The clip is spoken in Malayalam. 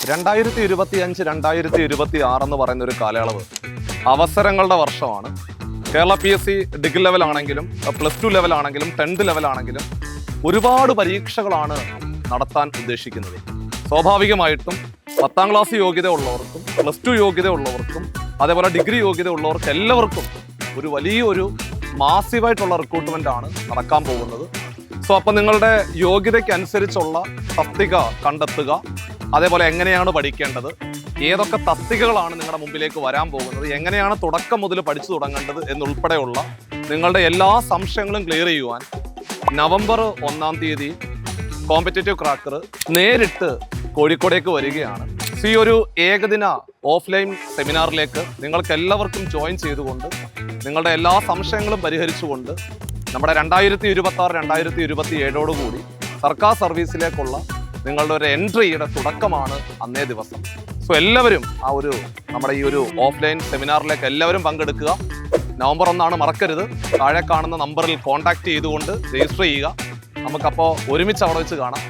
2025 2026 എന്ന് പറയുന്ന ഒരു കാലയളവ് അവസരങ്ങളുടെ വർഷമാണ്. കേരള PSC ഡിഗ്രി ലെവലാണെങ്കിലും +2 ലെവലാണെങ്കിലും 10th ലെവലാണെങ്കിലും ഒരുപാട് പരീക്ഷകളാണ് നടത്താൻ ഉദ്ദേശിക്കുന്നത്. സ്വാഭാവികമായിട്ടും 10ാം ക്ലാസ് യോഗ്യത ഉള്ളവർക്കും +2 യോഗ്യത ഉള്ളവർക്കും അതേപോലെ ഡിഗ്രി യോഗ്യത ഉള്ളവർക്ക് എല്ലാവർക്കും ഒരു വലിയൊരു മാസീവായിട്ടുള്ള റിക്രൂട്ട്മെന്റ് ആണ് നടക്കാൻ പോകുന്നത്. അപ്പോൾ നിങ്ങളുടെ യോഗ്യതയ്ക്ക് അനുസരിച്ചുള്ള തസ്തിക കണ്ടെത്തുക, അതേപോലെ എങ്ങനെയാണ് പഠിക്കേണ്ടത്, ഏതൊക്കെ തസ്തികകളാണ് നിങ്ങളുടെ മുമ്പിലേക്ക് വരാൻ പോകുന്നത്, എങ്ങനെയാണ് തുടക്കം മുതൽ പഠിച്ചു തുടങ്ങേണ്ടത് എന്നുൾപ്പെടെയുള്ള നിങ്ങളുടെ എല്ലാ സംശയങ്ങളും ക്ലിയർ ചെയ്യുവാൻ നവംബർ 1-ാം തീയതി കോമ്പറ്റേറ്റീവ് ക്രാക്കർ നേരിട്ട് കോഴിക്കോടേക്ക് വരികയാണ്. ഈ ഒരു ഏകദിന ഓഫ്ലൈൻ സെമിനാറിലേക്ക് നിങ്ങൾക്ക് എല്ലാവർക്കും ജോയിൻ ചെയ്തുകൊണ്ട് നിങ്ങളുടെ എല്ലാ സംശയങ്ങളും പരിഹരിച്ചുകൊണ്ട് നമ്മുടെ 2026-2027 കൂടി സർക്കാർ സർവീസിലേക്കുള്ള നിങ്ങളുടെ ഒരു എൻട്രിയുടെ തുടക്കമാണ് അന്നേ ദിവസം. എല്ലാവരും നമ്മുടെ ഈ ഒരു ഓഫ്ലൈൻ സെമിനാറിലേക്ക് എല്ലാവരും പങ്കെടുക്കുക. നവംബർ 1 മറക്കരുത്. താഴെ കാണുന്ന നമ്പറിൽ കോൺടാക്ട് ചെയ്തുകൊണ്ട് രജിസ്റ്റർ ചെയ്യുക. നമുക്കപ്പോൾ ഒരുമിച്ച് അവിടെ വെച്ച് കാണാം.